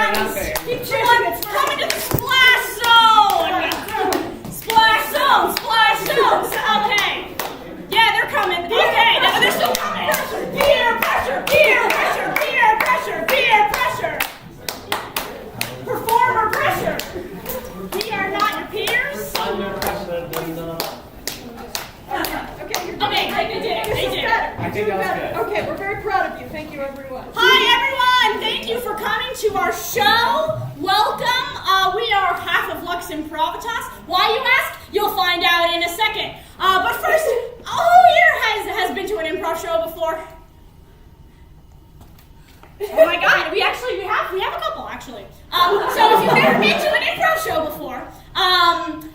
Keep chilling. Coming to the splash zone. Splash zone. Splash zone. Okay. Yeah, they're coming. Okay, no, they're still coming. Peer pressure. Peer pressure. Peer pressure. Peer pressure. Performer pressure. We are not your peers. Under pressure. Okay, they did it. I think that was good. Okay, we're very proud of you. Thank you, everyone. Hi, everyone. Thank you for coming to our show. Welcome. We are half of Lux Improvitas. Why, you ask? You'll find out in a second. But first, who here has been to an improv show before? Oh my God, we have a couple actually. So if you've never been to an improv show before,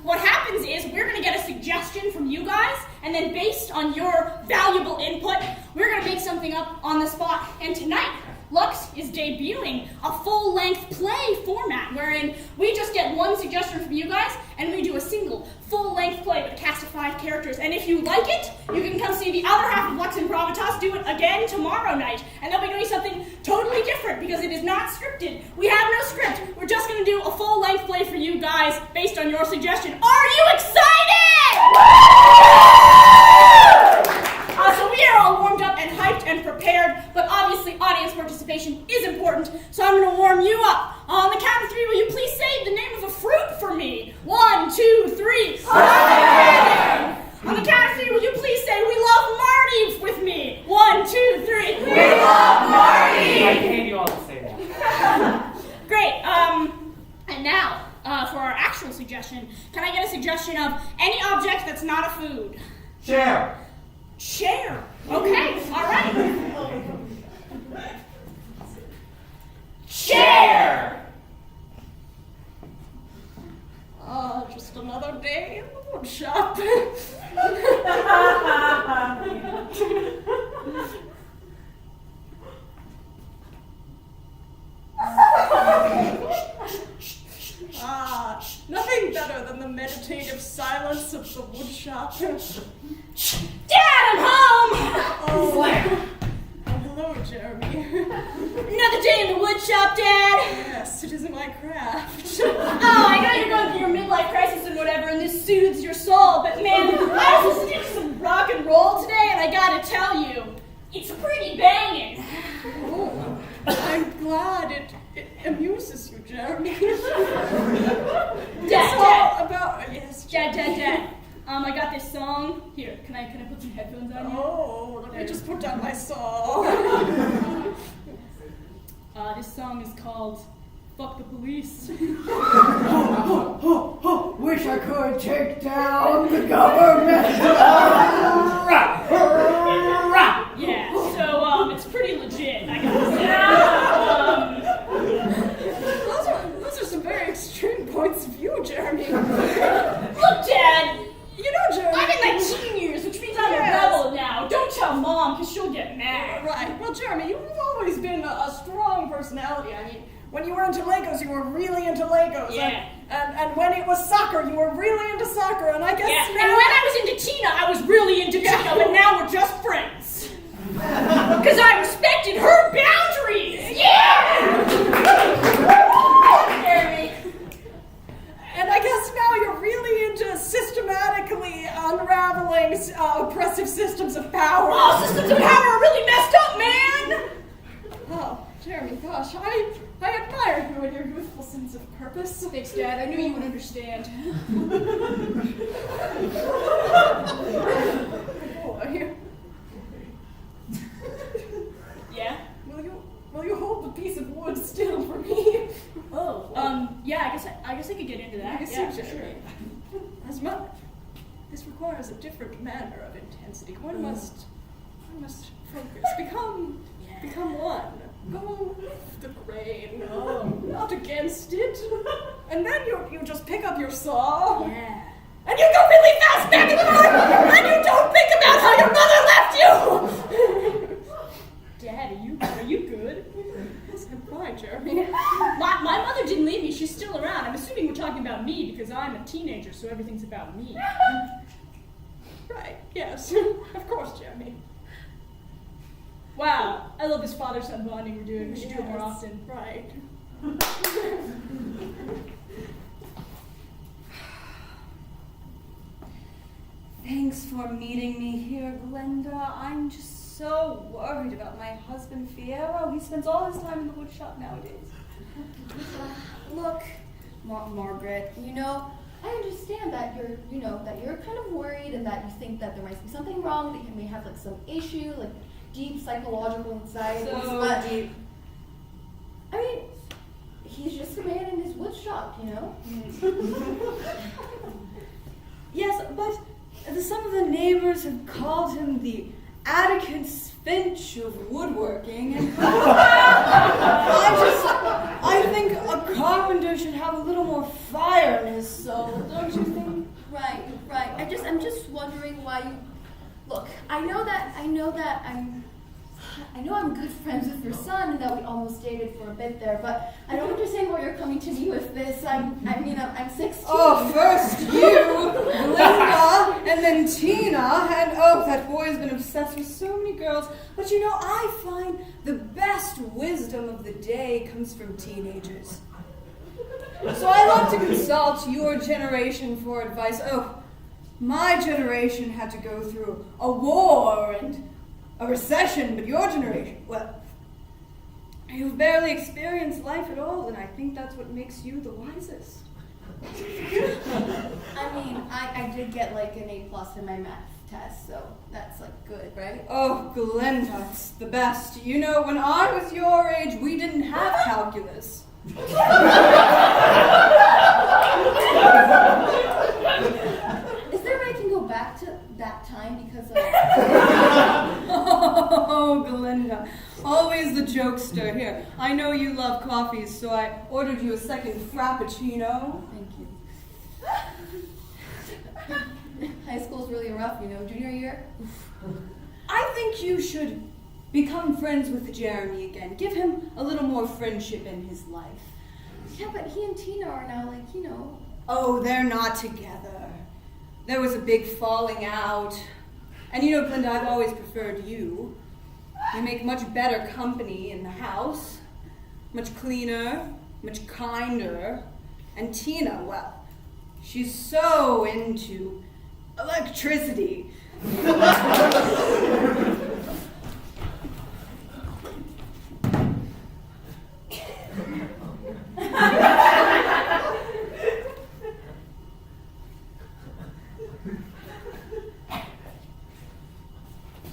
what happens is we're gonna get a suggestion from you guys, and then based on your valuable input, we're gonna make something up on the spot. And tonight, Lux is debuting a full-length play format wherein we just get one suggestion from you guys and we do a single full-length play with a cast of 5 characters. And if you like it, you can come see the other half of Lux Improvitas do it again tomorrow night. And they'll be doing something totally different because it is not scripted. We have no script. We're just going to do a full-length play for you guys based on your suggestion. Are you excited? So we are all warmed up and hyped and prepared, but obviously audience participation is important, so I'm going to warm you up. On the count of 3, will you please say the name of a fruit for me? 1, 2, 3. On the count of 3, will you please say we love Marty with me? 1, 2, 3. We love Marty! I hate you all to say that. Great. And now, for our actual suggestion, can I get a suggestion of any object that's not a food? Chair. Chair. Okay, all right. Chair. Just another day in the wood shop. Nothing better than the meditative silence of the wood shop. Dad, I'm home. Oh, hello, Jeremy. Another day in the wood shop, Dad. Yes, it is my craft. Oh, I know you're going through your midlife crisis and whatever, and this soothes your soul, but man, I was listening to some rock and roll today, and I gotta tell you, it's pretty banging. Oh, I'm glad it amuses you, Jeremy. Dad. I got this song. Here, can I put some headphones on you? Oh, let me just put down my song. This song is called Fuck the Police. Wish I could take down the government. Yeah, so it's pretty legit, I gotta say. Those are some very extreme points of view, Jeremy. Look, Dad, You know, Jeremy. I'm in my teen years, which means I'm a rebel now. Don't tell Mom, because she'll get mad. Right. Well, Jeremy, you've always been a strong personality. I mean, when you were into Legos, you were really into Legos. Yeah. And when it was soccer, you were really into soccer. And I guess Yeah, now... and when I was into Tina, I was really into Tina, but now we're just friends. Because I respected her boundaries. Yeah! Jeremy. And I guess now you're really into systematically unraveling oppressive systems of power. Oh, systems of power are really messed up, man! Oh, Jeremy, gosh, I admire you and your youthful sense of purpose. Thanks, Dad. I knew you would understand. Boy. Yeah? Will you hold the piece of wood still for me? Oh, yeah, I guess I could get into that. Yes, Yeah, sure. This requires a different manner of intensity. One must focus, become one. Go with the grain, not against it. And then you just pick up your saw. Yeah. And you go really fast back in the morning, and you don't think about how your mother left you. Dad, are you good? Yes, I'm fine, Jeremy. My mother didn't leave me. She's still around. I'm assuming we're talking about me because I'm a teenager, so everything's about me. Right, yes. Of course, Jeremy. Wow, I love this father-son bonding we're doing. We should do it more Yes, often. Right. for meeting me here, Glenda. I'm just so worried about my husband, Fierro. He spends all his time in the wood shop nowadays. Look, Margaret, I understand that you're kind of worried and that you think that there might be something wrong, that you may have like some issue, like deep psychological anxiety. So deep. I mean, he's just a man in his wood shop, Yes, but some of the neighbors have called him the Atticus Finch of woodworking, and I think a carpenter should have a little more fire in his soul, don't you think? Right. I'm just wondering why you. Look, I know I'm good friends with your son and that we almost dated for a bit there, but I don't understand why you're coming to me with this. I'm 16. Oh, first you, Linda, and then Tina, and that boy has been obsessed with so many girls. But I find the best wisdom of the day comes from teenagers. So I love to consult your generation for advice. My generation had to go through a war and a recession, but your generation, well, you've barely experienced life at all, and I think that's what makes you the wisest. I mean, I did get like an A+ in my math test, so that's like good, right? Oh, Glenda, it's the best. When I was your age, we didn't have calculus. Is there a way I can go back to that time because of... Oh, Glenda, always the jokester. Here, I know you love coffees, so I ordered you a second frappuccino. Thank you. High school's really rough, junior year. I think you should become friends with Jeremy again. Give him a little more friendship in his life. Yeah, but he and Tina are now Oh, they're not together. There was a big falling out. And Glenda, I've always preferred you. You make much better company in the house. Much cleaner, much kinder. And Tina, well, she's so into electricity.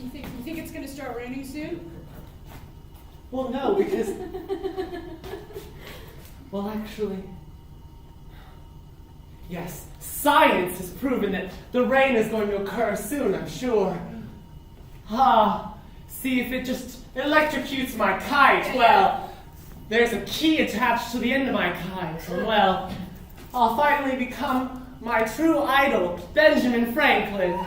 You think it's gonna start raining soon? Well, no, because... Well, actually... Yes, science has proven that the rain is going to occur soon, I'm sure. See if it just electrocutes my kite. Well, there's a key attached to the end of my kite. And well, I'll finally become my true idol, Benjamin Franklin.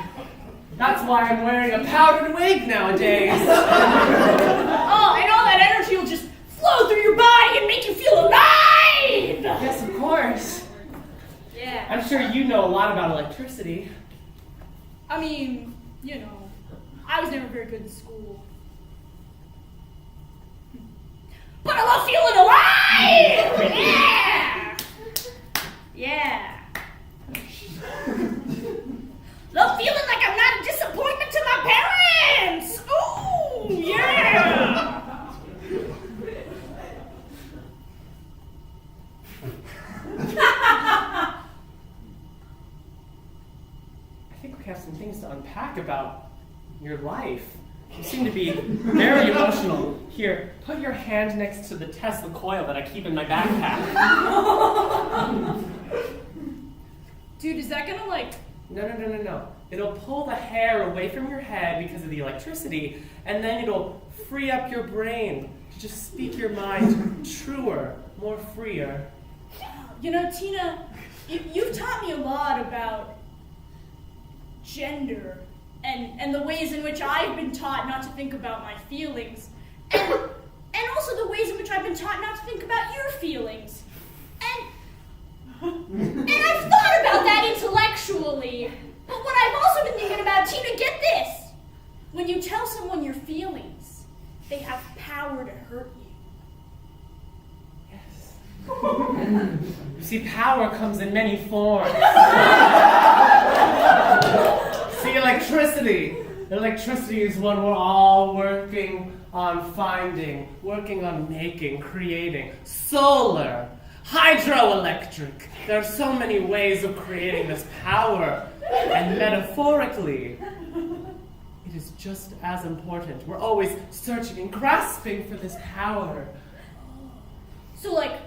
That's why I'm wearing a powdered wig nowadays. And all that energy will just flow through your body and make you feel alive! Yes, of course. Yeah. I'm sure you know a lot about electricity. I mean, I was never very good in school. But I love feeling alive! Yeah! Yeah. Love feeling like I'm not a disappointment to my parents! Ooh, yeah! I think we have some things to unpack about your life. You seem to be very emotional. Here, put your hand next to the Tesla coil that I keep in my backpack. Dude, is that gonna No. It'll pull the hair away from your head because of the electricity, and then it'll free up your brain to just speak your mind truer, more freer. Tina, you've taught me a lot about gender and the ways in which I've been taught not to think about my feelings, and also the ways in which I've been taught not to think about your feelings. And I've thought about that intellectually, but what I've also been thinking about, Tina, get this. When you tell someone your feelings, they have power to hurt you. Yes. You see, power comes in many forms. See, like Electricity. Electricity is what we're all working on finding, working on making, creating. Solar, hydroelectric. There are so many ways of creating this power. And metaphorically, it is just as important. We're always searching and grasping for this power. So like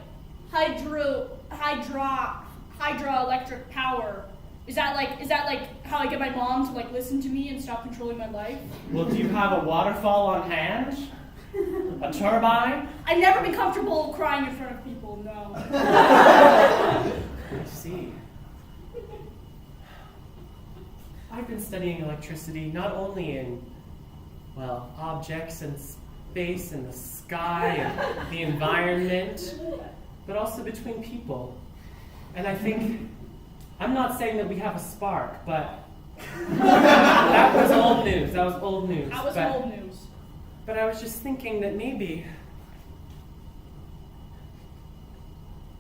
hydroelectric power. Is that like how I get my mom to like listen to me and stop controlling my life? Well, do you have a waterfall on hand? A turbine? I've never been comfortable crying in front of people, no. I see. I've been studying electricity not only in, well, objects and space and the sky and the environment, but also between people. And I think, I'm not saying that we have a spark, but that was old news. That was old news. Old news. But I was just thinking that maybe...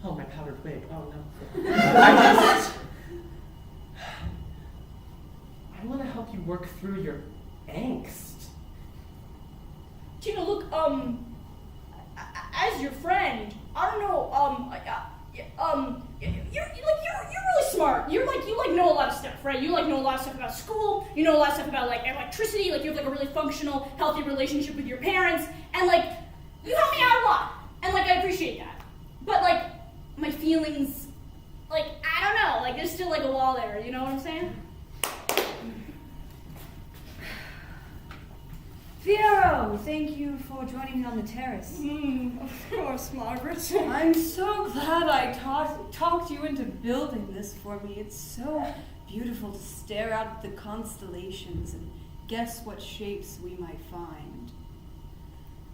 Oh, my powdered wig. Oh, no. I want to help you work through your angst. Tina, look, as your friend, I don't know, you're really smart. You know a lot of stuff, right? You know a lot of stuff about school. You know a lot of stuff about like electricity. Like you have like a really functional, healthy relationship with your parents, and like you help me out a lot, and like I appreciate that. But like my feelings, like I don't know, like there's still like a wall there. You know what I'm saying? Fiero, thank you for joining me on the terrace. Of course, Margaret. I'm so glad I talked you into building this for me. It's so beautiful to stare out at the constellations and guess what shapes we might find.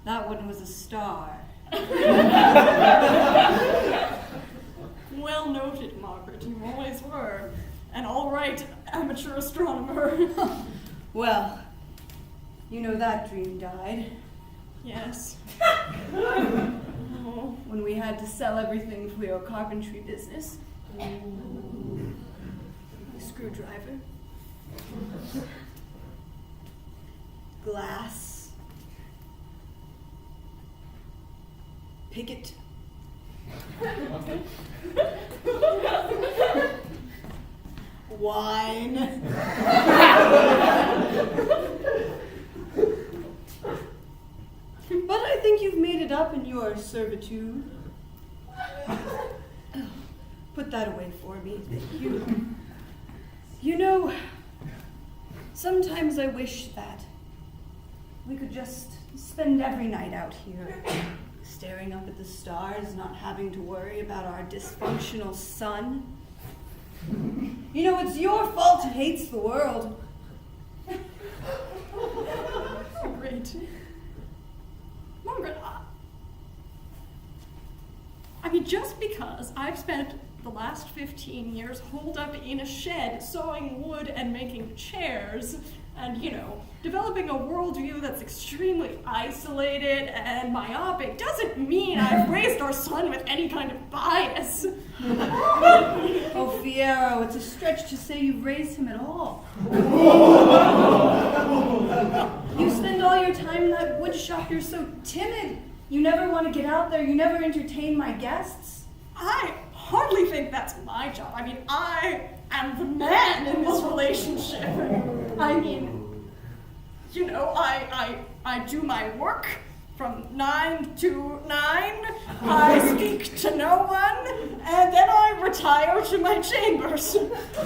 That one was a star. Well noted, Margaret. You always were. An all-right amateur astronomer. Well, you know that dream died. Yes. When we had to sell everything for your carpentry business. A screwdriver. Glass. Picket. Wine. But I think you've made it up in your servitude. Put that away for me, thank you. You know, sometimes I wish that we could just spend every night out here, staring up at the stars, not having to worry about our dysfunctional sun. You know, it's your fault it hates the world. Great. Margaret, I mean, just because I've spent the last 15 years holed up in a shed sawing wood and making chairs and, you know, developing a worldview that's extremely isolated and myopic doesn't mean I've raised our son with any kind of bias. Oh, Fiero, it's a stretch to say you've raised him at all. You spend all your time in that wood shop, you're so timid. You never want to get out there, you never entertain my guests. I hardly think that's my job. I mean, I am the man in this relationship. I mean, you know, I do my work from 9 to 9. I speak to no one, and then I retire to my chambers.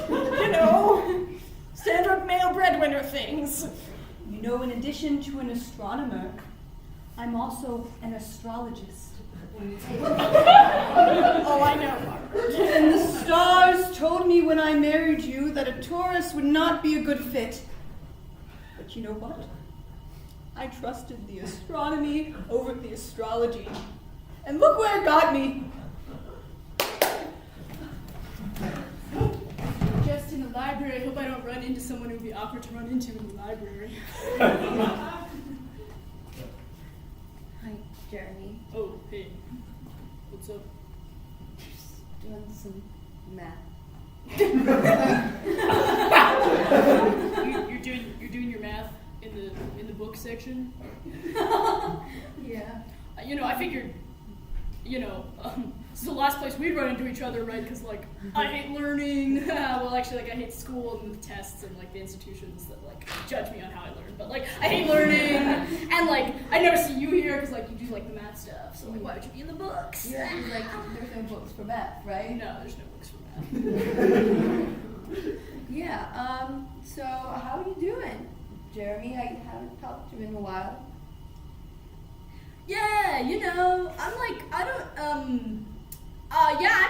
You know, standard male breadwinner things. You know, in addition to an astronomer, I'm also an astrologist. Oh, I know, Margaret. And the stars told me when I married you that a Taurus would not be a good fit. But you know what? I trusted the astronomy over the astrology. And look where it got me. Just in the library. I hope I don't run into someone who would be awkward to run into in the library. Hi, Jeremy. Oh, hey. What's up? Just doing some math. You're you're doing your math in the book section. Yeah. I figured, this is the last place we'd run into each other, right? Because, like, I hate learning. Well, actually, like, I hate school and the tests and, like, the institutions that, like, judge me on how I learn. But, like, I hate learning. And, like, I never see you here because, like, you do, like, the math stuff. So, like, why would you be in the books? Yeah, like, there's no books for math, right? No, there's no books for math. Yeah, so how are you doing? Jeremy, I haven't talked to you in a while. Yeah, I'm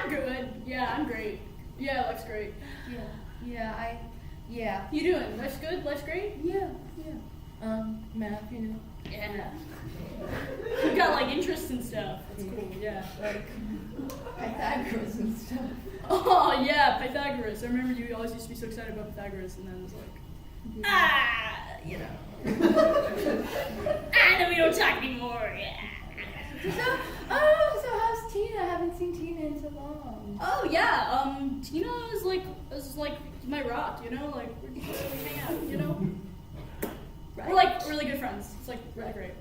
good. Yeah, I'm great. Yeah, life's great. Yeah. You doing? Life's good? Life's great? Yeah. Math, Yeah. You got, like, interests and stuff. That's cool, yeah. like Pythagoras and stuff. Oh, yeah, Pythagoras. I remember you always used to be so excited about Pythagoras, and then it was like, then we don't talk anymore, yeah. So how's Tina? I haven't seen Tina in so long. Oh, yeah, Tina is like my rock, like, we hang out, Right? We're, like, really good friends. It's, like, really great.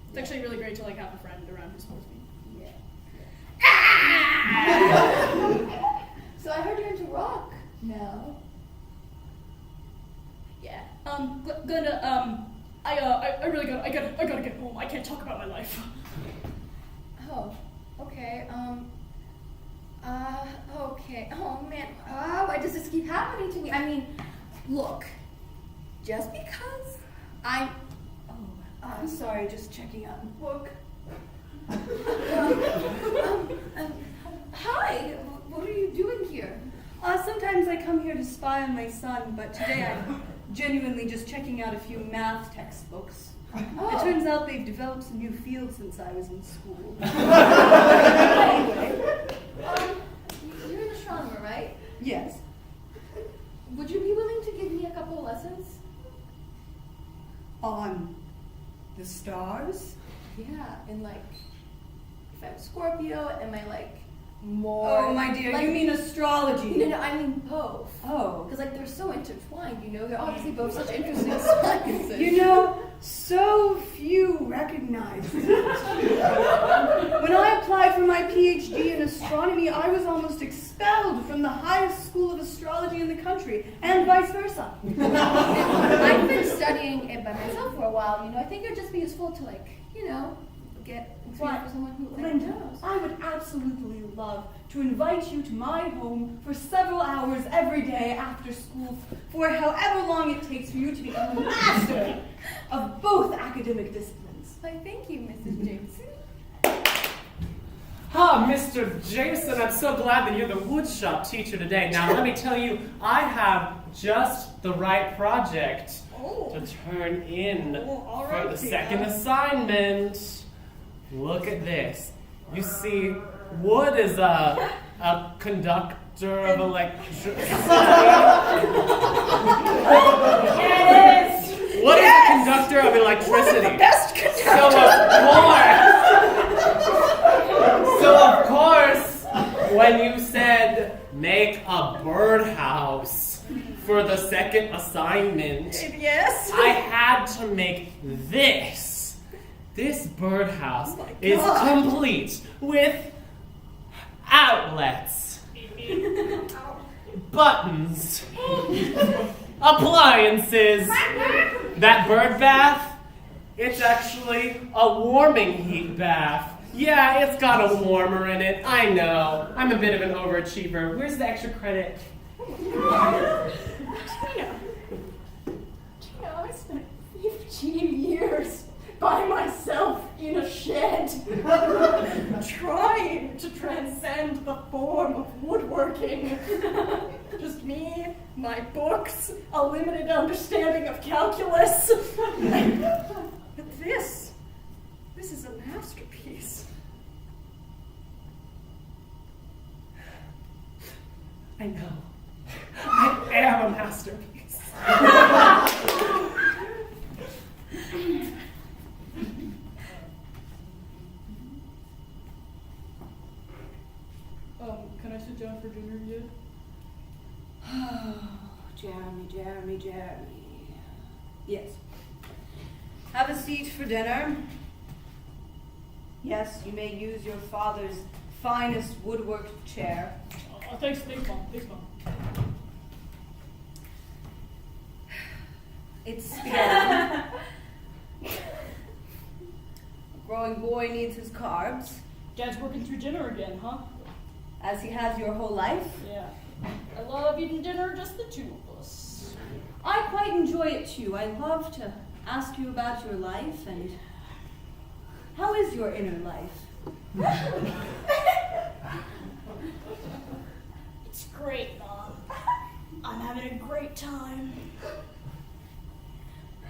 It's actually really great to, like, have a friend around who supports me. Yeah. So I heard you're into rock now. Yeah. Glenda, I really gotta get home. I can't talk about my life. Oh, okay. Okay. Oh man. Why does this keep happening to me? I mean, look. Just because I'm Sorry, just checking out the book. Hi. What are you doing here? Sometimes I come here to spy on my son, but today I'm genuinely just checking out a few math textbooks. Oh. It turns out they've developed some new fields since I was in school. Anyway, You're an astronomer, right? yes. Would you be willing to give me a couple of lessons? On the stars? Yeah, and like, if I'm Scorpio, am I like more? Oh, my dear, like, you mean astrology? No, I mean both. Oh. Because like they're so intertwined, they're obviously both such interesting sciences. So few recognize it. When I applied for my PhD in astronomy, I was almost expelled from the highest school of astrology in the country, and vice versa. I've been studying it by myself for a while, I think it'd just be useful to get experience for someone who Linda, knows. I would absolutely love to invite you to my home for several hours every day after school for however long it takes for you to become a master of both academic disciplines. Why, thank you, Mrs. Jameson. Mr. Jameson, I'm so glad that you're the woodshop teacher today. Now, let me tell you, I have just the right project to turn in for the second assignment. Look at this. You see, wood is a conductor of electricity. Yes! What is a conductor of electricity? One of the best conductors! So of course, when you said make a birdhouse for the second assignment, Yes? I had to make this. This birdhouse is complete with outlets, buttons, appliances. That bird bath, it's actually a warming heat bath. Yeah, it's got a warmer in it. I know. I'm a bit of an overachiever. Where's the extra credit? Tina, I spent 15 years by myself in a shed, trying to transcend the form of woodworking. Just me, my books, a limited understanding of calculus. But this is a masterpiece. I know. I am a masterpiece. Can I sit down for dinner yet? Jeremy. Yes. Have a seat for dinner. Yes, you may use your father's finest woodworked chair. Thanks, Mom. It's spaghetti. A growing boy needs his carbs, Dad's working through dinner again, huh? as he has your whole life. Yeah. I love eating dinner, just the two of us. I quite enjoy it too. I love to ask you about your life and how is your inner life? It's great, Mom. I'm having a great time.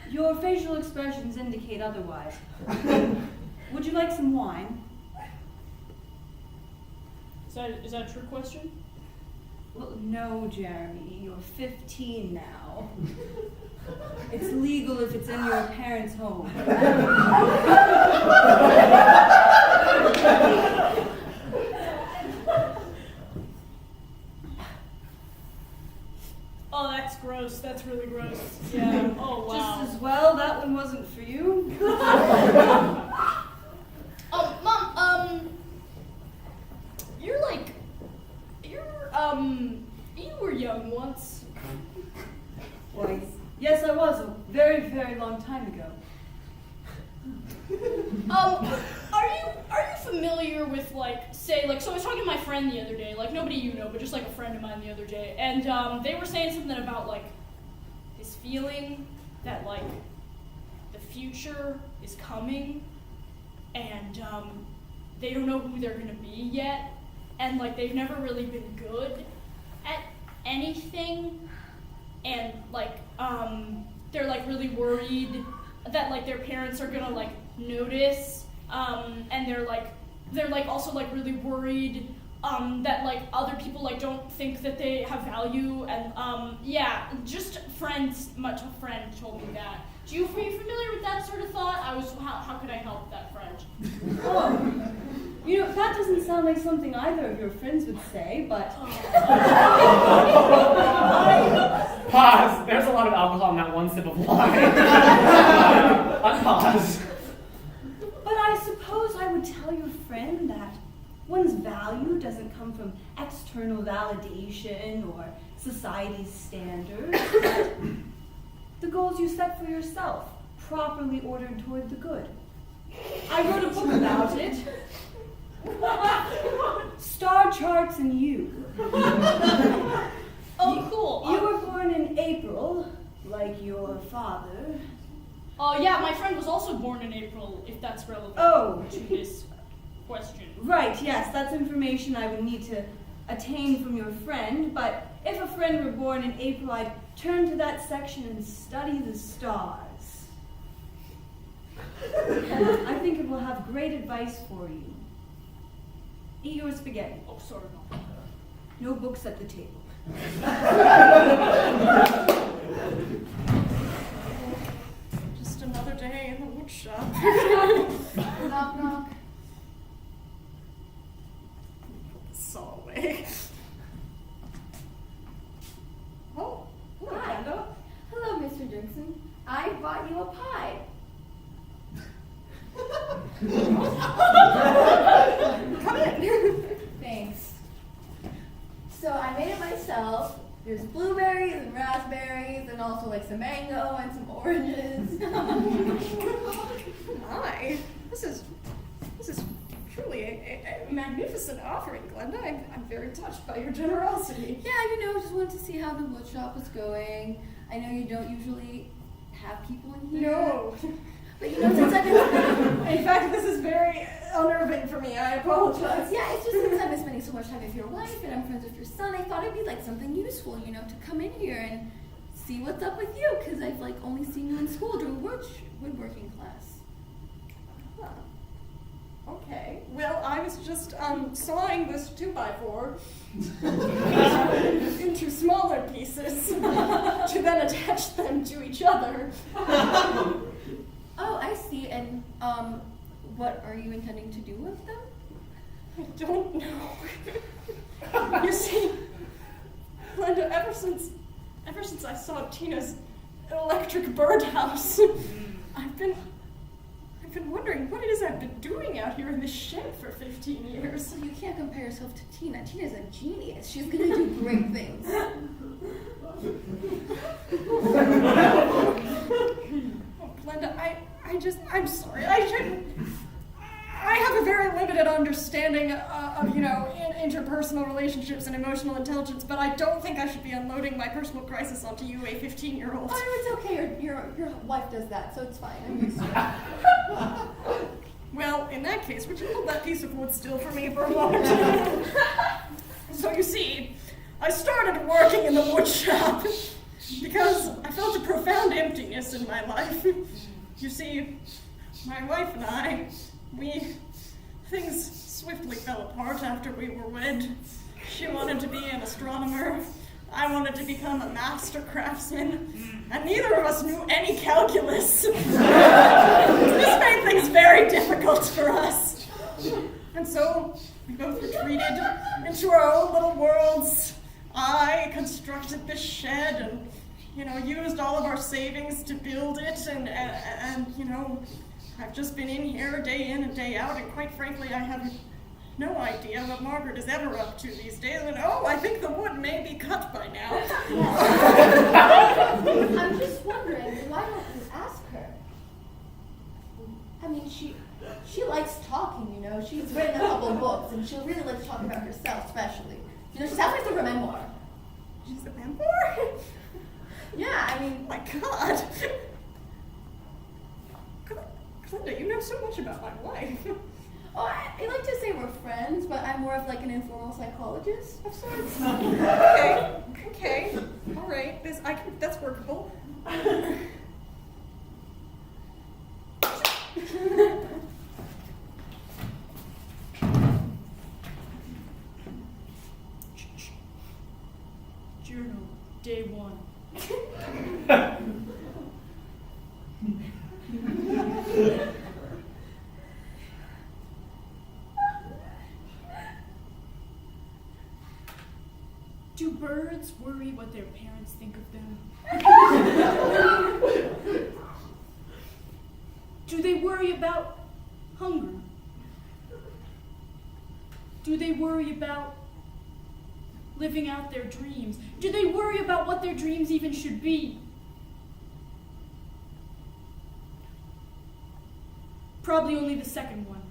Your facial expressions indicate otherwise. Would you like some wine? Is that a trick question? Well, no, Jeremy. You're 15 now. It's legal if it's in your parents' home. Oh, that's gross. That's really gross. Yeah. Oh, wow. Just as well, that one wasn't for you. Mom, you were young once. Why, yes, I was a very, very long time ago. Are you familiar with, like, say, like, so I was talking to my friend the other day, like, nobody you know, but just, like, a friend of mine the other day, and, they were saying something about, like, this feeling that, like, the future is coming, and, they don't know who they're gonna be yet, and, like, they've never really been good at anything, and, like, they're, like, really worried that, like, their parents are gonna, like, notice, and they're also, like, really worried, that, like, other people, like, don't think that they have value, and, yeah, just a friend told me that. Are you familiar with that sort of thought? How could I help that friend? Oh, you know, that doesn't sound like something either of your friends would say, but... Pause. There's a lot of alcohol in that one sip of wine. Unpause. But I suppose I would tell your friend that one's value doesn't come from external validation or society's standards, but the goals you set for yourself, properly ordered toward the good. I wrote a book about it. Star Charts and You. Oh, cool. You were born in April, like your father. Oh, yeah, my friend was also born in April, if that's relevant to this question. Right, yes, that's information I would need to attain from your friend, but if a friend were born in April, I'd turn to that section and study the stars. I think it will have great advice for you. Eat your spaghetti. Oh, sorry. No books at the table. Just another day in the wood shop. Knock, knock. Saw away. Oh, hello, Hi. Glenda. Hello, Mr. Dixon. I brought you a pie. Come in. Thanks. So I made it myself. There's blueberries and raspberries and also like some mango and some oranges. My, this is truly a magnificent offering, Glenda. I'm very touched by your generosity. Yeah, just wanted to see how the wood shop was going. I know you don't usually have people in here. No. But since I've been In fact, this is very unnerving for me. I apologize. yeah, it's just since I've been spending so much time with your wife and I'm friends with your son, I thought it'd be like something useful, to come in here and see what's up with you, because I've like only seen you in school during woodworking class. Huh. Okay. Well, I was just sawing this 2x4 into smaller pieces to then attach them to each other. Oh, I see. And what are you intending to do with them? I don't know. You see, Glenda, ever since I saw Tina's electric birdhouse. I've been wondering what it is I've been doing out here in this shed for 15 years. So you can't compare yourself to Tina. Tina's a genius. She's gonna do great things. Oh, Glenda, I'm sorry. I have a very limited understanding of, interpersonal relationships and emotional intelligence, but I don't think I should be unloading my personal crisis onto you, a 15-year-old. Oh, it's okay. Your wife does that, so it's fine. I'm used to it. Well, in that case, would you hold that piece of wood still for me for a moment? So you see, I started working in the wood shop because I felt a profound emptiness in my life. You see, my wife and I, things swiftly fell apart after we were wed. She wanted to be an astronomer. I wanted to become a master craftsman. And neither of us knew any calculus. This made things very difficult for us. And so we both retreated into our own little worlds. I constructed this shed and, used all of our savings to build it. And I've just been in here day in and day out, and quite frankly, I have no idea what Margaret is ever up to these days. And I think the wood may be cut by now. I'm just wondering, why don't you ask her? I mean, she likes talking, She's written a couple books, and she'll really like to talk about herself, especially. She's halfway through her memoir. She's a memoir? Yeah, I mean... My God! Glenda, you know so much about my life. Oh, I like to say we're friends, but I'm more of like an informal psychologist of sorts. Okay. All right. That's workable. Journal, day 1. Do birds worry what their parents think of them? Do they worry about hunger? Do they worry about living out their dreams? Do they worry about what their dreams even should be? Probably only the second one.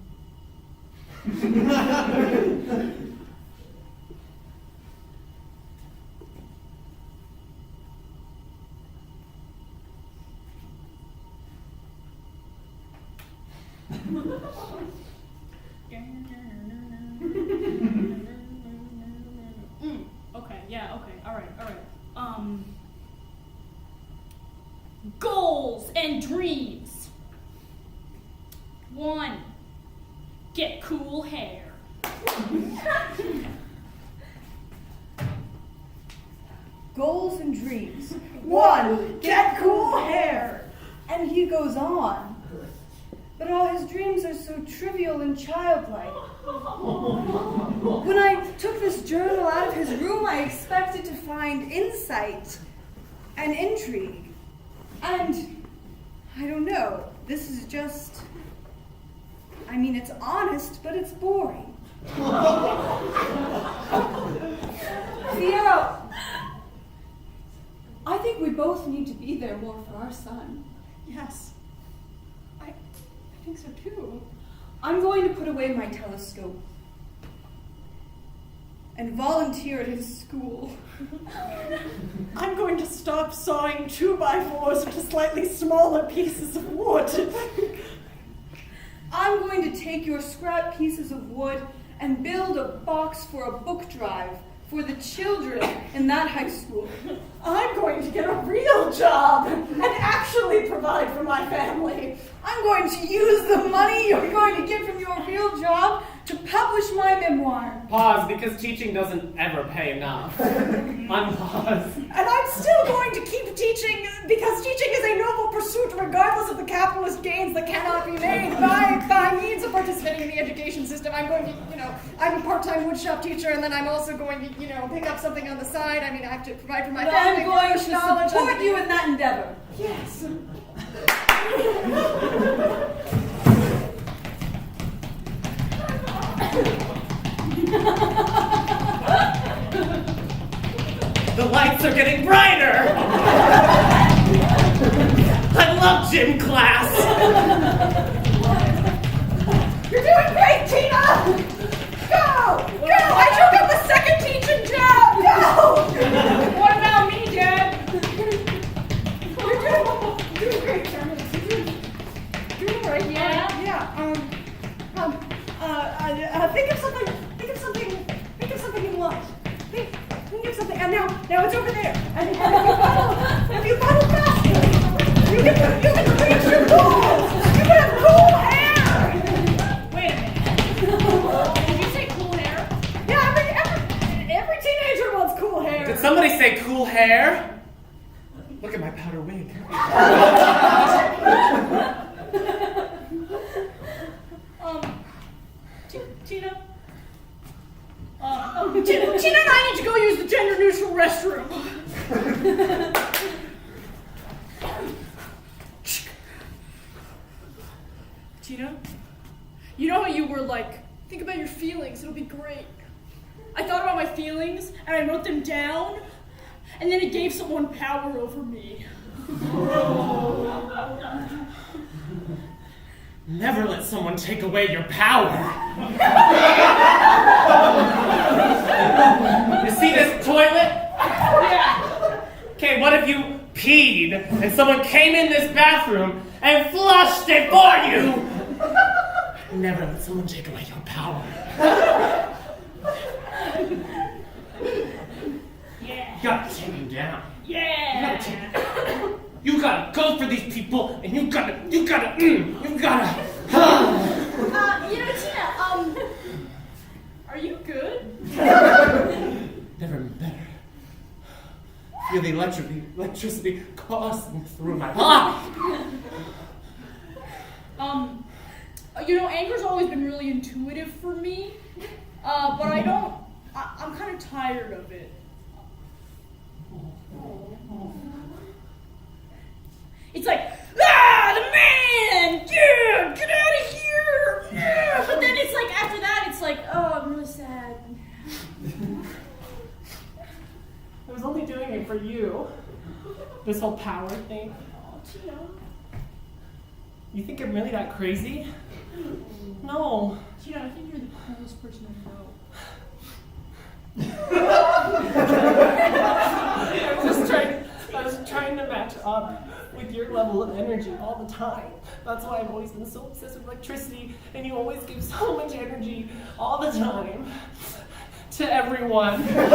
All right. Goals and dreams. 1, get cool hair. Goals and dreams. 1, get cool hair. And he goes on. But all his dreams are so trivial and childlike. When I took this journal out of his room, I expected to find insight and intrigue. And I don't know, this is just, it's honest, but it's boring. Fiero, I think we both need to be there more for our son. Yes. I think so too. I'm going to put away my telescope and volunteer at his school. I'm going to stop sawing 2x4s into slightly smaller pieces of wood. I'm going to take your scrap pieces of wood and build a box for a book drive for the children in that high school. I'm going to get a real job and actually provide for my family. I'm going to use the money you're going to get from your real job to publish my memoir. Pause, because teaching doesn't ever pay enough. Unpause. And I'm still going to keep teaching because teaching is a noble noble pursuit regardless of the capitalist gains that cannot be made by means of participating in the education system. I'm going to, I'm a part-time woodshop teacher, and then I'm also going to, pick up something on the side. I mean, I have to provide for my family. I'm going to knowledge support you in that endeavor. Yes. The lights are getting brighter! I love gym class! You're doing great, Tina! Go! Go! I took up the second teaching job! Go! What about me, Dad? You're doing great, Chandler. You're doing all right. Yeah? Yeah. Think of something you want. Think of something. And now it's over there. And if you bottle faster, you can reach your goals. You can have cool hair. Wait a minute. Did you say cool hair? Yeah, every teenager wants cool hair. Did somebody say cool hair? Look at my powder wig. Tina? Tina and I need to go use the gender-neutral restroom. Tina, you know how you were like, think about your feelings, it'll be great. I thought about my feelings, and I wrote them down, and then it gave someone power over me. Never let someone take away your power. You see this toilet? Yeah. Okay, what if you peed and someone came in this bathroom and flushed it for you? Never let someone take away your power. Yeah. You gotta take them down. Yeah. You gotta go for these people, and you gotta. Tina, are you good? Never been better. Feel the electricity coursing through my body. Anger's always been really intuitive for me, but I'm kind of tired of it. It's like, the man! Yeah, get out of here! Yeah! But then it's like, after that, it's like, oh, I'm really sad. I was only doing it for you. This whole power thing. Oh, Tina. You think I'm really that crazy? No. Tina, I think you're the coolest person I know. I was trying to match up with your level of energy all the time. That's why I've always been so obsessed with electricity, and you always give so much energy all the time to everyone. You're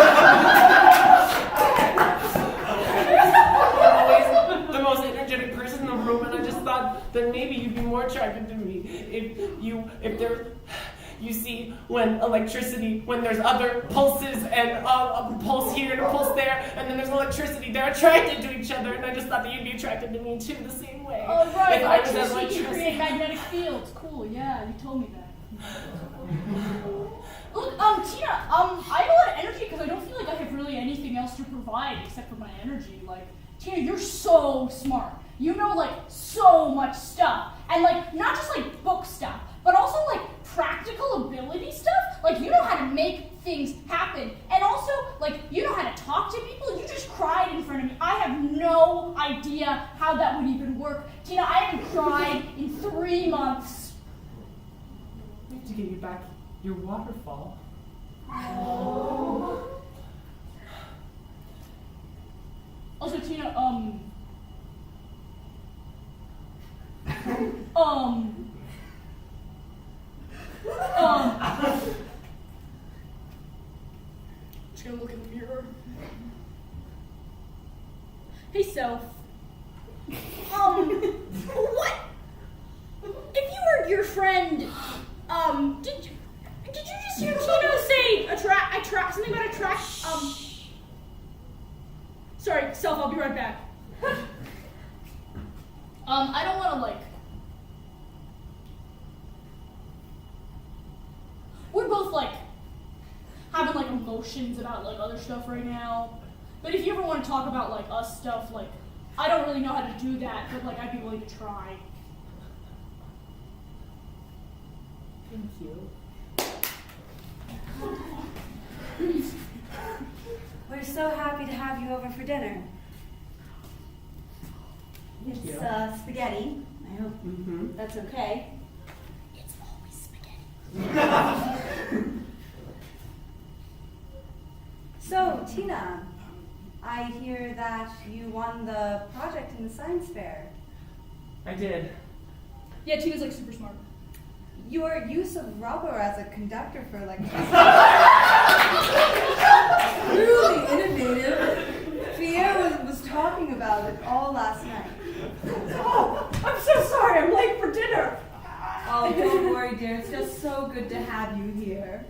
always the most energetic person in the room, and I just thought that maybe you'd be more attracted to me you see, when there's other pulses and a pulse here and a pulse there, and then there's electricity, they're attracted to each other, and I just thought that you'd be attracted to me too, the same way. Oh, right, If I was electricity can create magnetic fields. Cool, yeah, you told me that. Look, Tina, I have a lot of energy because I don't feel like I have really anything else to provide except for my energy. Like, Tina, you're so smart. You know, so much stuff. And, not just, book stuff, but also, practical ability stuff. You know how to make things happen. And also, you know how to talk to people. You just cried in front of me. I have no idea how that would even work. Tina, I haven't cried in 3 months. I need to get you back your waterfall. Also, Tina, Just gonna look in the mirror. Hey, self. What? If you were your friend, did you just hear Tina say something about attract? Sorry, self. I'll be right back. I don't want to, like... We're both, like, having, like, emotions about, like, other stuff right now. But if you ever want to talk about, like, us stuff, like, I don't really know how to do that, but, like, I'd be willing to try. Thank you. We're so happy to have you over for dinner. It's spaghetti. I hope that's okay. It's always spaghetti. So, Tina, I hear that you won the project in the science fair. I did. Yeah, Tina's, like, super smart. Your use of rubber as a conductor for electricity. Truly innovative. Pierre was talking about it all last night. Oh, I'm so sorry. I'm late for dinner. Oh, don't worry, dear. It's just so good to have you here.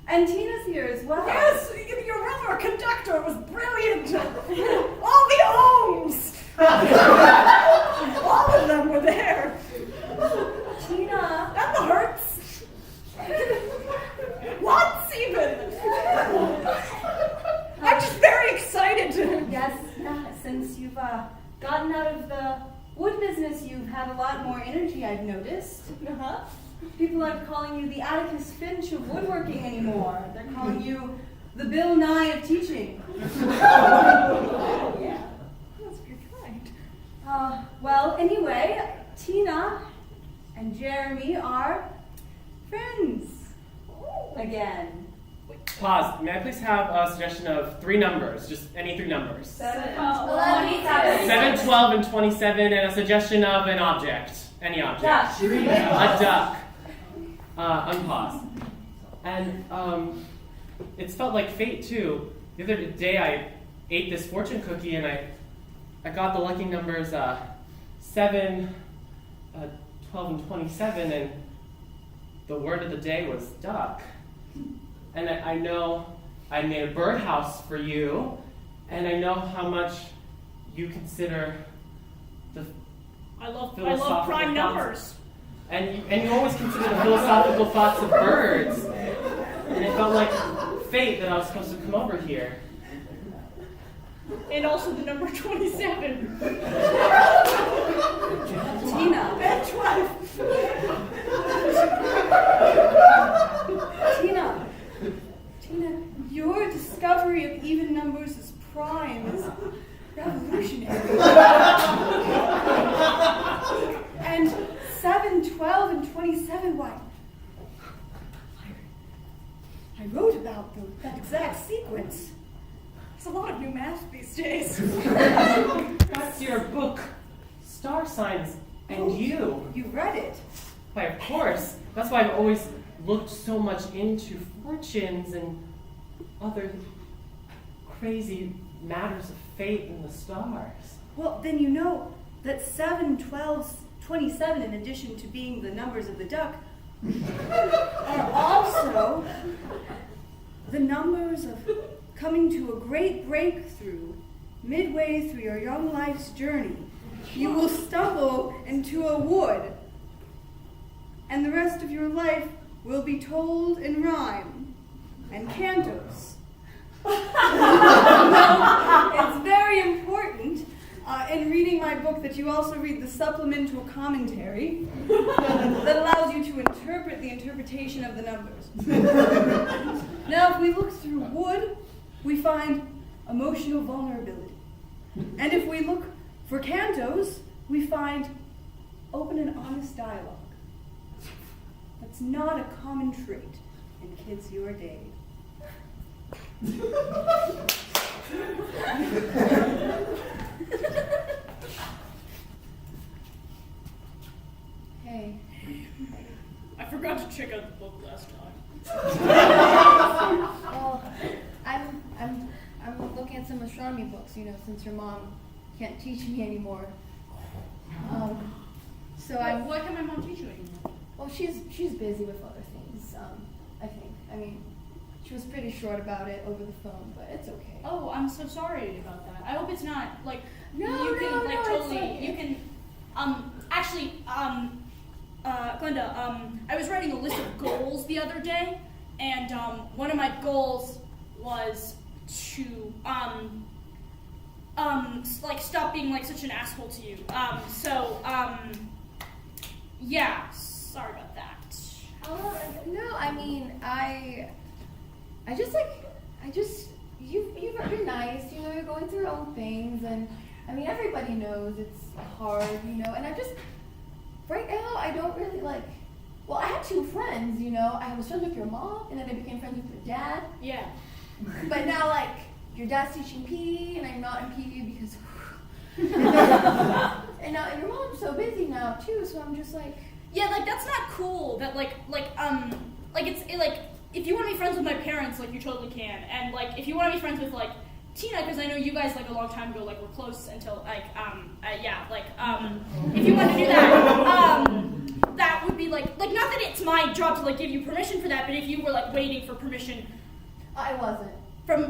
And Tina's here as well. Yes, your rubber conductor was brilliant. All the ohms. All of them were there. Tina. And the hertz. Watts even. I'm just very excited. Yes, since you've gotten out of the wood business, you've had a lot more energy, I've noticed. Uh-huh. People aren't calling you the Atticus Finch of woodworking anymore. They're calling you the Bill Nye of teaching. Yeah, that's very kind. Well, anyway, Tina and Jeremy are friends again. Pause. May I please have a suggestion of 3 numbers? Just any 3 numbers. 7, 7, 12, and 27, and a suggestion of an object. Any object. Duck. A duck. Unpause. And it's felt like fate too. The other day I ate this fortune cookie and I got the lucky numbers 7, 12, and 27, and the word of the day was duck. And I know I made a birdhouse for you, and I know how much you consider the I love philosophical prime thoughts. numbers. And you always consider the philosophical thoughts of birds. And it felt like fate that I was supposed to come over here. And also the number 27. Tina. That's right. Tina, your discovery of even numbers as prime is revolutionary. And 7, 12, and 27, why? I wrote about that exact sequence. There's a lot of new math these days. That's your book, Star Signs and You. You read it. Why, of course. That's why I've always looked so much into fortunes and other crazy matters of fate in the stars. Well, then you know that 7, 12, 27, in addition to being the numbers of the duck, are also the numbers of coming to a great breakthrough midway through your young life's journey. You will stumble into a wood, and the rest of your life will be told in rhyme and cantos. It's very important in reading my book that you also read the supplemental commentary that allows you to interpret the interpretation of the numbers. Now, if we look through wood, we find emotional vulnerability. And if we look for cantos, we find open and honest dialogue. That's not a common trait in kids your day. Hey. I forgot to check out the book last time. Well, I'm looking at some astronomy books, since your mom can't teach me anymore. So I'm. Why can't my mom teach you anymore? Well, she's busy with other things. I think. I mean, she was pretty short about it over the phone, but it's okay. Oh, I'm so sorry about that. I hope it's not like No, you can no, like no, totally it's like- you can Glenda, I was writing a list of goals the other day, and one of my goals was to stop being like such an asshole to you. Yeah, sorry about that. No, I mean, you're nice, you know, you're going through your own things, and I mean, everybody knows it's hard, you know, and right now, I don't really well, I had 2 friends, you know, I was friends with your mom, and then I became friends with your dad. Yeah. But now, your dad's teaching PE, and I'm not in PE because, and your mom's so busy now, too, so I'm just yeah, that's not cool, that, if you want to be friends with my parents, you totally can, and, if you want to be friends with, Tina, because I know you guys, a long time ago, were close until, if you want to do that, that would be, not that it's my job to, give you permission for that, but if you were, waiting for permission. I wasn't.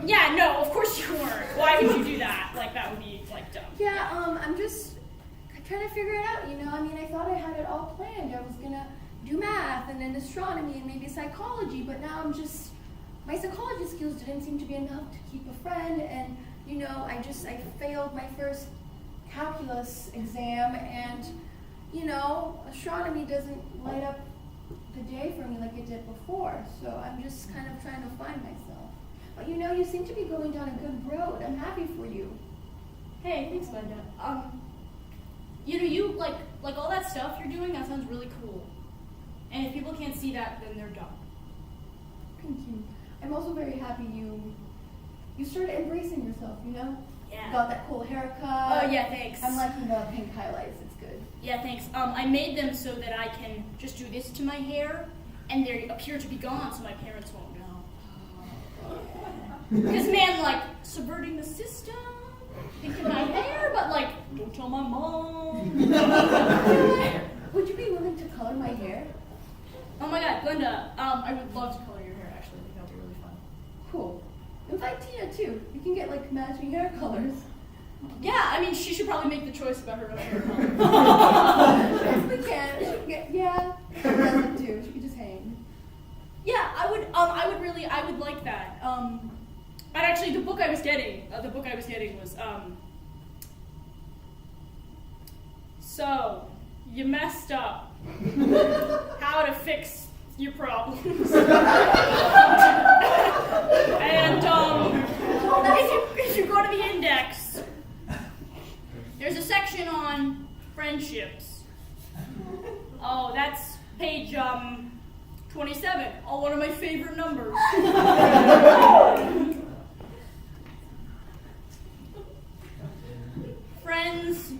Yeah, no, of course you weren't. Why would you do that? That would be, dumb. Yeah, I'm just trying to figure it out, you know, I mean, I thought I had it all planned. I was gonna do math and then astronomy and maybe psychology, but now my psychology skills didn't seem to be enough to keep a friend, and you know, I failed my first calculus exam, and you know, astronomy doesn't light up the day for me like it did before, so I'm just kind of trying to find myself. But you know, you seem to be going down a good road. I'm happy for you. Hey, thanks, Glenda. You know, you all that stuff you're doing, that sounds really cool. And if people can't see that, then they're dumb. Thank you. I'm also very happy you started embracing yourself, you know? Yeah. You got that cool haircut. Oh, yeah, thanks. I'm liking the pink highlights, it's good. Yeah, thanks. I made them so that I can just do this to my hair, and they appear to be gone so my parents won't know. Because, man, subverting the system, thinking my hair, but, don't tell my mom. You know what? Would you be willing to color my hair? Oh my god, Glenda, I would love to color your hair, actually. I think that would be really fun. Cool. Invite Tina, too. You can get, matching hair colors. Yeah, I mean, she should probably make the choice about her own hair color. Yes, we can. She can get, yeah. She doesn't, too. She could just hang. Yeah, I would like that. And actually, the book I was getting was, so, you messed up. How to fix your problems. And, if you go to the index, there's a section on friendships. Oh, that's page, 27. Oh, one of my favorite numbers. Friends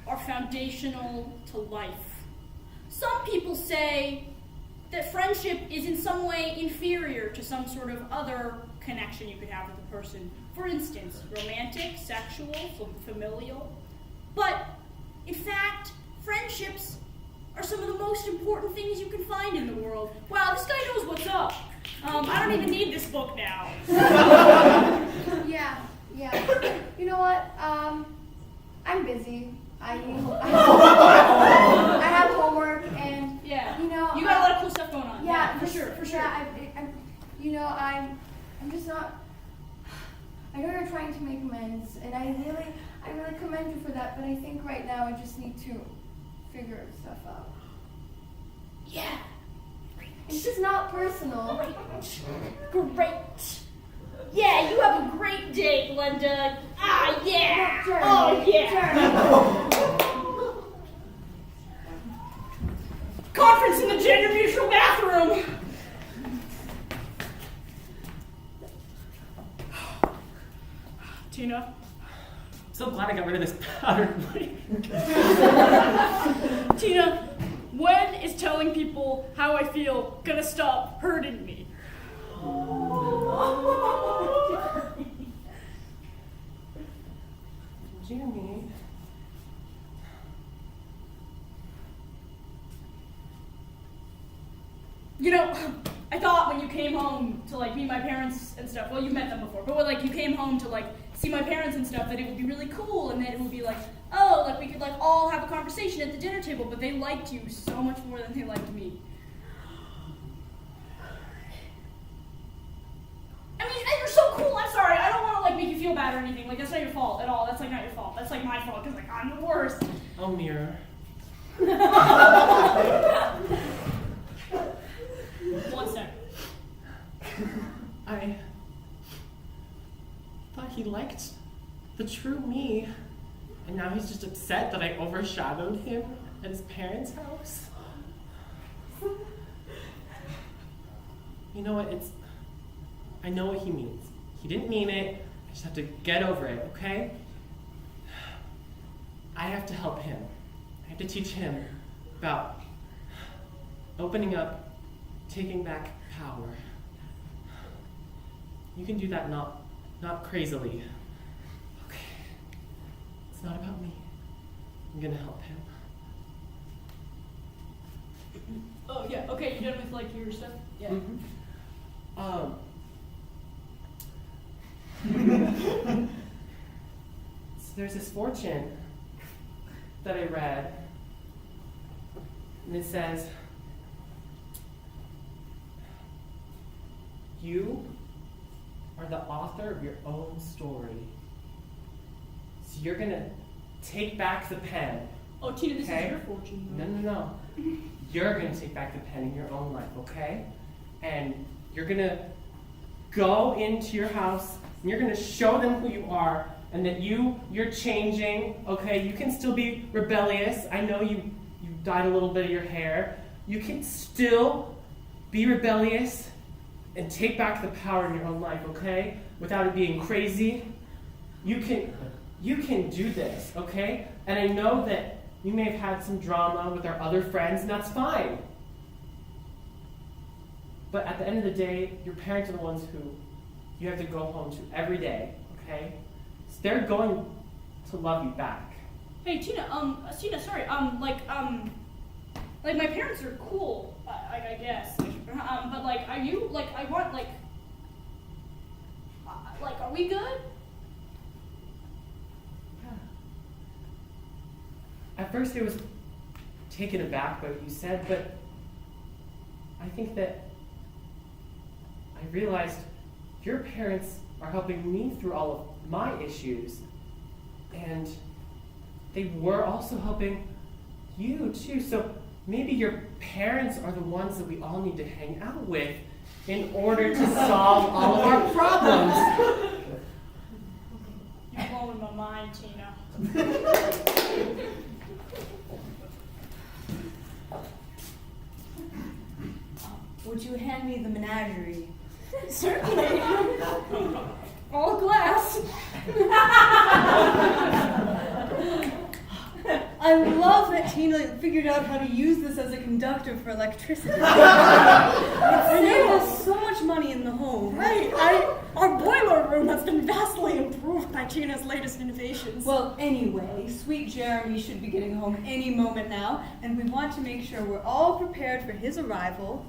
are foundational to life. Some people say that friendship is in some way inferior to some sort of other connection you could have with a person. For instance, romantic, sexual, familial. But, in fact, friendships are some of the most important things you can find in the world. Wow, this guy knows what's up. I don't even need this book now. Yeah. You know what? I'm busy. I have homework, and Yeah. you know, You got a lot of cool stuff going on. Yeah, for sure. Yeah, I'm just not. I know you're trying to make amends, and I really commend you for that. But I think right now I just need to figure stuff out. Yeah. It's just not personal. Great. Yeah, you have a great day, Glenda. Ah, yeah. Jeremy, Oh, yeah. Conference in the gender-neutral bathroom. Tina? So glad I got rid of this powder. Tina, when is telling people how I feel gonna stop hurting me? Jimmy. You know, I thought when you came home to like meet my parents and stuff. Well, you met them before, but when like you came home to like see my parents and stuff, that it would be really cool, and that it would be like, oh, like we could like all have a conversation at the dinner table. But they liked you so much more than they liked me. I mean, and you're so cool. I'm sorry. I don't want to like make you feel bad or anything. Like that's not your fault at all. That's like not your fault. That's like my fault because like I'm the worst. Oh, mirror. One sec. I thought he liked the true me, and now he's just upset that I overshadowed him at his parents' house. You know what? I know what he means. He didn't mean it. I just have to get over it, okay? I have to help him. I have to teach him about opening up, taking back power. You can do that not crazily. Okay. It's not about me. I'm gonna help him. Oh yeah. Okay. You done with like your stuff? Yeah. Mm-hmm. So there's this fortune that I read, and it says, you are the author of your own story. So you're gonna take back the pen. Oh, Tina, this okay? is your fortune. No. You're gonna take back the pen in your own life, okay? And you're gonna go into your house and you're gonna show them who you are and that you're changing, okay? You can still be rebellious. I know you dyed a little bit of your hair. You can still be rebellious and take back the power in your own life, okay? Without it being crazy. You can do this, okay? And I know that you may have had some drama with our other friends, and that's fine. But at the end of the day, your parents are the ones who you have to go home to every day, okay? So they're going to love you back. Hey, Tina, sorry, like my parents are cool, I guess, but like, are you, like, I want, like, are we good? At first I was taken aback by what you said, but I think that I realized your parents are helping me through all of my issues, and they were also helping you too. So maybe your parents are the ones that we all need to hang out with in order to solve all of our problems. You're blowing my mind, Tina. Would you hand me the menagerie? Certainly. All glass. I love that Tina figured out how to use this as a conductor for electricity. It saved us so much money in the home. Right, our boiler room has been vastly improved by Tina's latest innovations. Well, anyway, sweet Jeremy should be getting home any moment now, and we want to make sure we're all prepared for his arrival.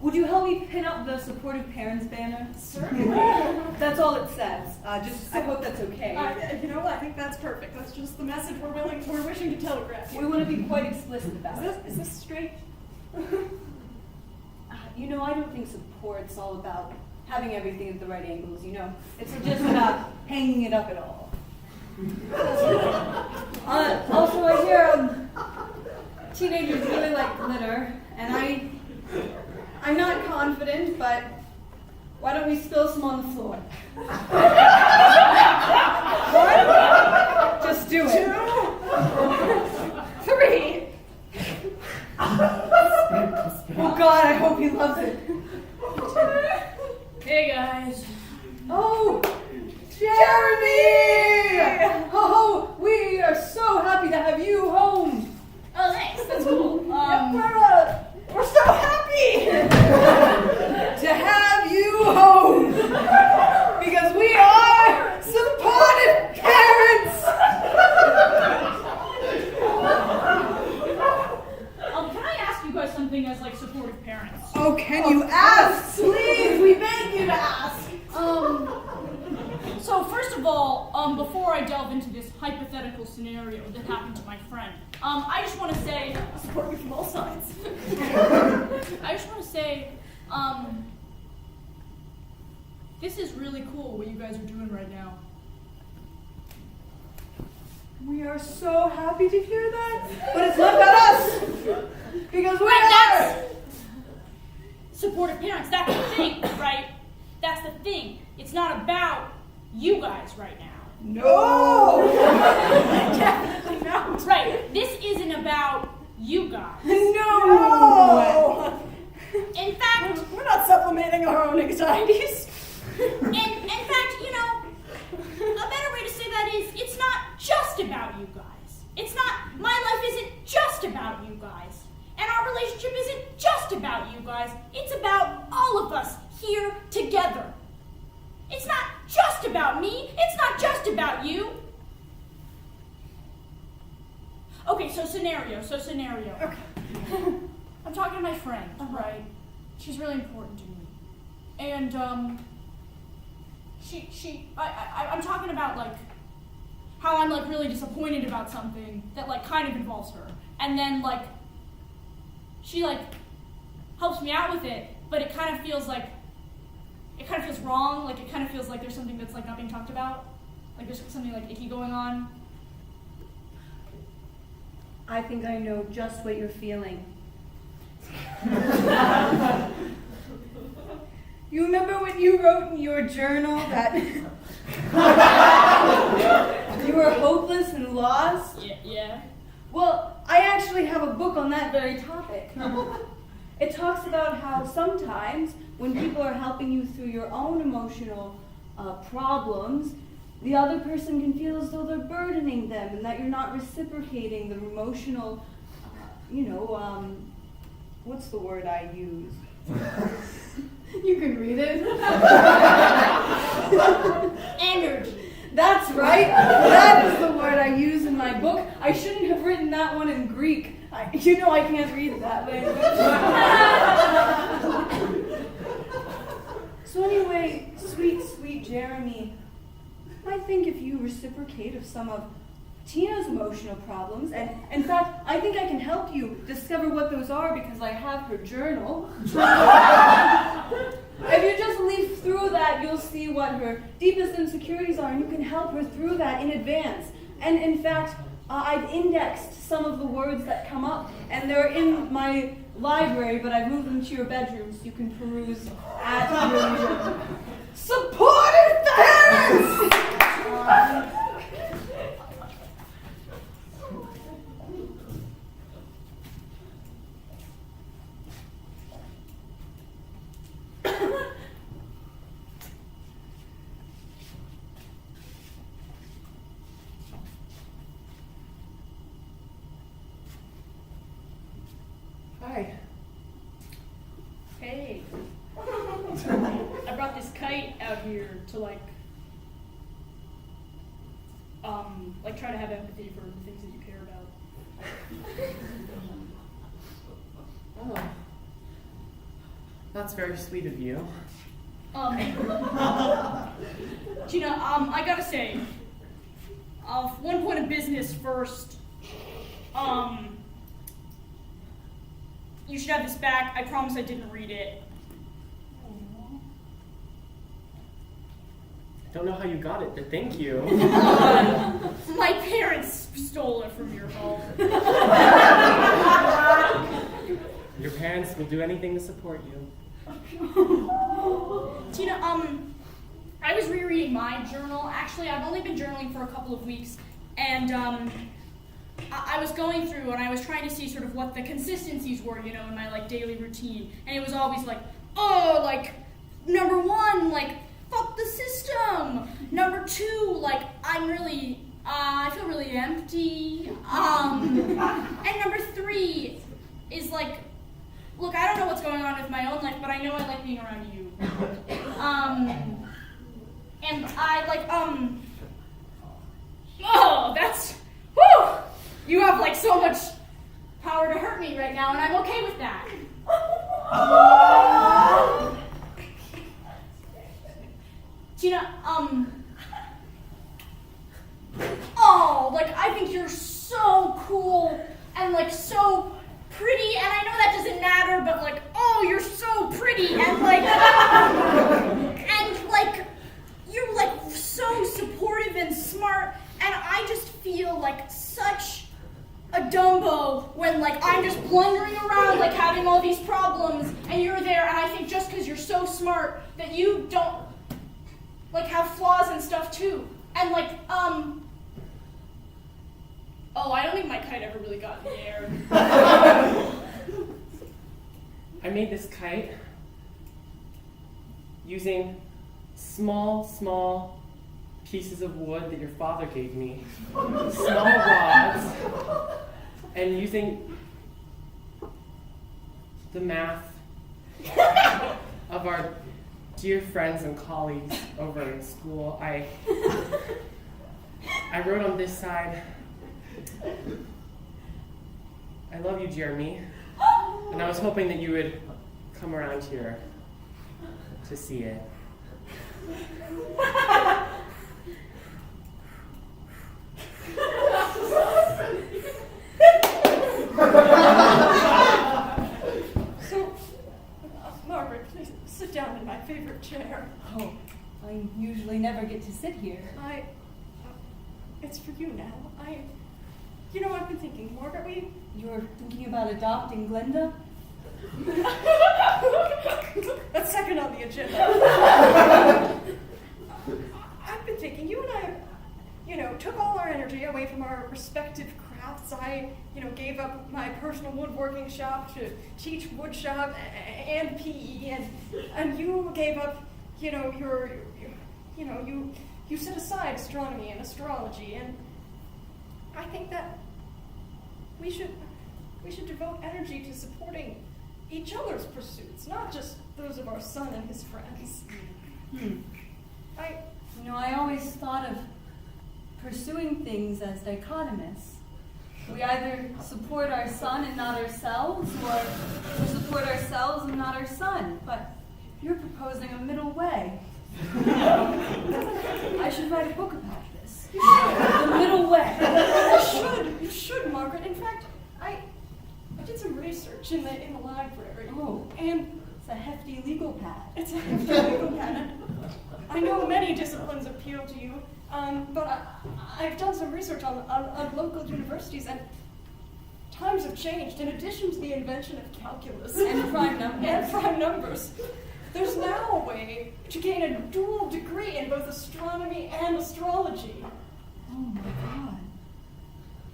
Would you help me pin up the supportive parents banner? Certainly. That's all it says. I hope that's okay. You know, I think that's perfect. That's just the message we're wishing to telegraph We here. want to be quite explicit about it. Is this straight? You know, I don't think support's all about having everything at the right angles, you know. It's just about hanging it up at all. Also, I hear teenagers really like glitter, and I'm not confident, but why don't we spill some on the floor? One, just do it. 2, 3. Oh God, I hope he loves it. Hey, guys. Oh, Jeremy! Oh, we are so happy to have you home. Oh, thanks. That's cool. We're so happy To have you home. Because we are supportive parents. Can I ask you guys something as like supportive parents? Oh, can you ask I delve into this hypothetical scenario that happened to my friend, I just want to say, Support me from all sides. I just want to say, this is really cool what you guys are doing right now. We are so happy to hear that, but it's not about us, because we are. That's supportive parents. That's the thing, right? That's the thing. It's not about you guys right now. No. Definitely not. Right. This isn't about you guys. No. In fact, We're not supplementing our own anxieties. in fact, you know, a better way to say that is, it's not just about you guys. It's not, my life isn't just about you guys. And our relationship isn't just about you guys. It's about all of us here together. It's not just about me. It's not just about you. Okay, so scenario. Okay. I'm talking to my friend, right? She's really important to me. And, I'm talking about, like, how I'm, like, really disappointed about something that, like, kind of involves her. And then, like, she, like, helps me out with it, but it kind of feels like, it kind of feels wrong. Like, it kind of feels like there's something that's, like, not being talked about. Like, there's something, like, icky going on. I think I know just what you're feeling. You remember when you wrote in your journal that you were hopeless and lost? Yeah. Well, I actually have a book on that very topic. It talks about how sometimes when people are helping you through your own emotional problems, the other person can feel as though they're burdening them and that you're not reciprocating the emotional, what's the word I use? You can read it. Energy. That's right. That is the word I use in my book. I shouldn't have written that one in Greek. I can't read that language. So anyway, sweet Jeremy, I think if you reciprocate of some of Tina's emotional problems, and in fact, I think I can help you discover what those are because I have her journal. If you just leaf through that, you'll see what her deepest insecurities are, and you can help her through that in advance. And in fact, I've indexed some of the words that come up, and they're in my library, but I've moved them to your bedroom so you can peruse at your leisure. Supportive parents! Hi. Hey. I brought this kite out here to try to have empathy for the things that you care about. Oh. That's very sweet of you. Gina, I gotta say, one point of business first. You should have this back. I promise I didn't read it. I don't know how you got it, but thank you. My parents stole it from your home. Your parents will do anything to support you. Tina, I was rereading my journal. Actually, I've only been journaling for a couple of weeks, and I was going through and I was trying to see sort of what the consistencies were, in my daily routine. And it was always number one, fuck the system. Number two, I feel really empty. And number three is look, I don't know what's going on with my own life, but I know I like being around you. And oh, that's, whew! You have so much power to hurt me right now, and I'm okay with that. Tina, Like, I think you're so cool and, like, so pretty, and I know that doesn't matter, but, like, oh, you're so pretty, and, like, and, like, you're, like, so supportive and smart, and I just feel like such a Dumbo when, like, I'm just blundering around, like, having all these problems, and you're there, and I think just because you're so smart that you don't, like, have flaws and stuff, too. And, like, oh, I don't think my kite ever really got in the air. I made this kite using small pieces of wood that your father gave me, small rods, and using the math of our dear friends and colleagues over in school. I wrote on this side, I love you, Jeremy, and I was hoping that you would come around here to see it. So, Margaret, please sit down in my favorite chair. Oh, I usually never get to sit here. It's for you now. You know, I've been thinking, Margaret, You're thinking about adopting Glenda? That's second on the agenda. I've been thinking, you and I, took all our energy away from our respective crafts. I, gave up my personal woodworking shop to teach wood shop and PE, and you gave up, you set aside astronomy and astrology, and I think that we should devote energy to supporting each other's pursuits, not just those of our son and his friends. I always thought of pursuing things as dichotomous. We either support our son and not ourselves, or we support ourselves and not our son. But you're proposing a middle way. I should write a book about this. The middle way. You should, Margaret. In fact, I did some research in the library. Oh, and it's a hefty legal pad. It's a hefty legal pad. I know many disciplines appeal to you, but I've done some research on local universities, and times have changed. In addition to the invention of calculus And prime numbers, there's now a way to gain a dual degree in both astronomy and astrology. Oh my God.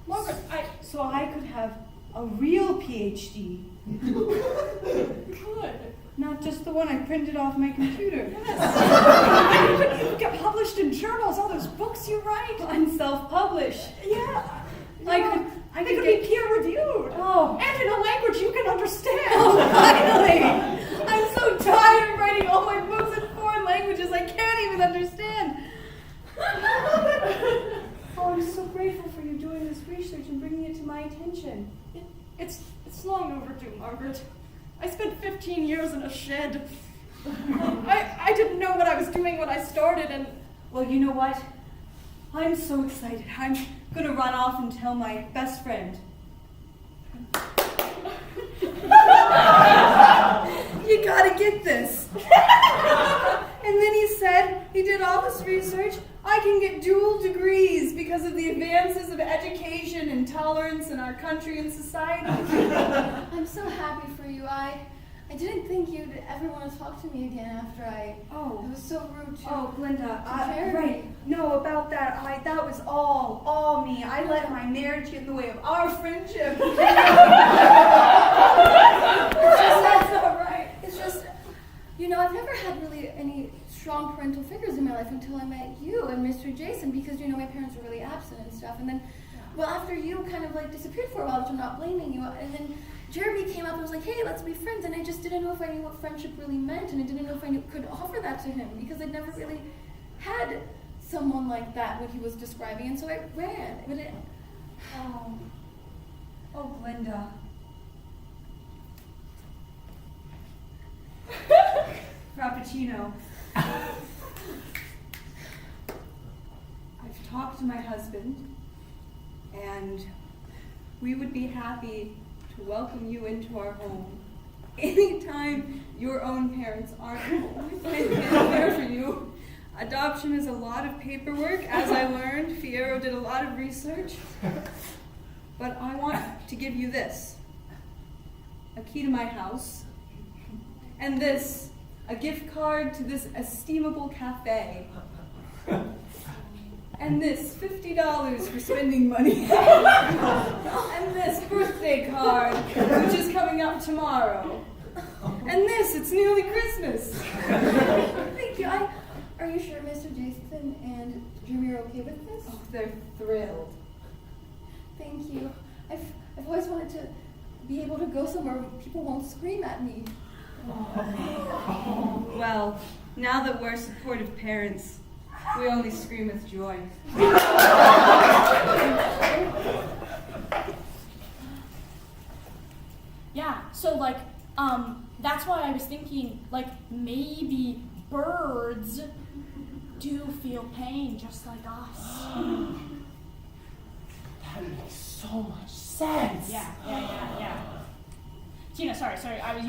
Margaret, So I could have a real PhD. Good. Not just the one I printed off my computer. Yes. You could get published in journals, all those books you write. And self-publish. Yeah. I could be peer-reviewed. Oh. And in a language you can understand. Oh, finally! I'm so tired of writing all my books in foreign languages I can't even understand. Oh, I'm so grateful for you doing this research and bringing it to my attention. It's long overdue, Margaret. I spent 15 years in a shed. I didn't know what I was doing when I started, and... Well, you know what? I'm so excited. I'm gonna run off and tell my best friend. You gotta get this. And then he said he did all this research. I can get dual degrees because of the advances of education and tolerance in our country and society. I'm so happy for you. I didn't think you'd ever want to talk to me again after I was so rude to Glenda, Jeremy. right. No, about that, that was all me. I let my marriage get in the way of our friendship. That's not right. It's just, I've never had really any strong parental figures in my life until I met you and Mr. Jason, because, my parents were really absent and stuff. And then, well, after you kind of disappeared for a while, which I'm not blaming you, and then Jeremy came up and was like, hey, let's be friends, and I just didn't know if I knew what friendship really meant, and I didn't know if I could offer that to him, because I'd never really had someone like that, what he was describing, and so I ran. But Oh, Glenda. Frappuccino. I've talked to my husband, and we would be happy to welcome you into our home anytime your own parents aren't home and there for you. Adoption is a lot of paperwork, as I learned. Fierro did a lot of research. But I want to give you this, a key to my house, and this, a gift card to this estimable cafe, and this, $50 for spending money, and this birthday card, which is coming up tomorrow, and this, it's nearly Christmas. Thank you. Are you sure Mr. Jason and Jimmy are okay with this? Oh, they're thrilled. Thank you. I've always wanted to be able to go somewhere where people won't scream at me. Well, now that we're supportive parents, we only scream with joy. Yeah, so like, that's why I was thinking, like, maybe birds do feel pain just like us. That makes so much sense. Yeah. Tina, sorry.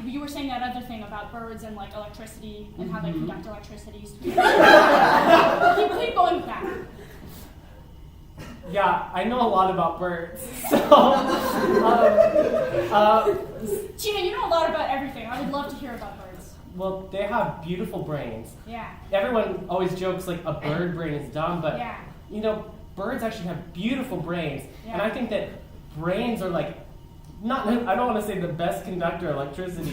You were saying that other thing about birds and like electricity and how they conduct electricity. keep going with that. Yeah, I know a lot about birds. So, Tina, you know a lot about everything. I would love to hear about birds. well, they have beautiful brains. Yeah. Everyone always jokes like a bird brain is dumb, but Yeah. you know, birds actually have beautiful brains. Yeah. And I think that brains are like, I don't want to say the best conductor of electricity.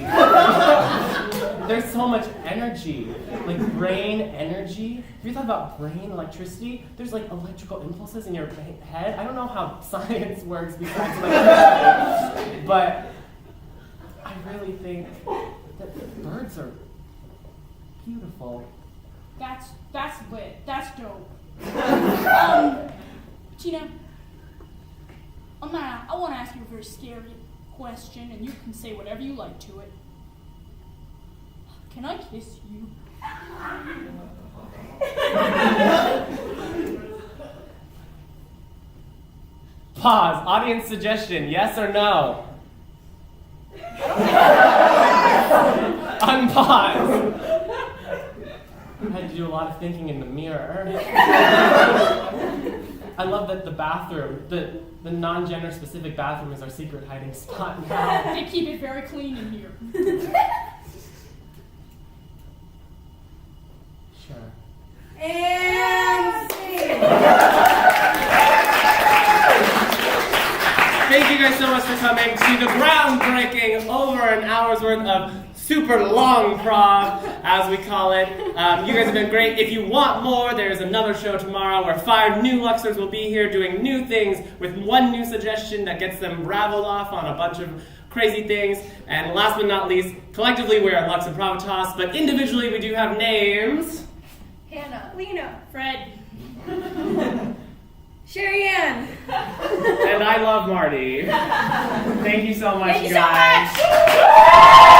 There's so much energy, like brain energy. Have you thought about brain electricity? There's like electrical impulses in your head. I don't know how science works besides electricity, but I really think that birds are beautiful. That's lit. That's dope. Tina, I want to ask you a very scary question, and you can say whatever you like to it. Can I kiss you? Pause. Audience suggestion. Yes or no? Unpause. I had to do a lot of thinking in the mirror. I love that the bathroom, the non-gender specific bathroom is our secret hiding spot now. They keep it very clean in here. Sure. And scene. Thank you guys so much for coming to the groundbreaking, over an hour's worth of super long prov, as we call it. You guys have been great. If you want more, there's another show tomorrow where 5 new Luxers will be here doing new things with one new suggestion that gets them raveled off on a bunch of crazy things. And last but not least, collectively we are Lux Improvitas, but individually we do have names. Hannah. Lina. Fred. Sherry Ann. And I love Marty. Thank you so much, Thank you so guys. much!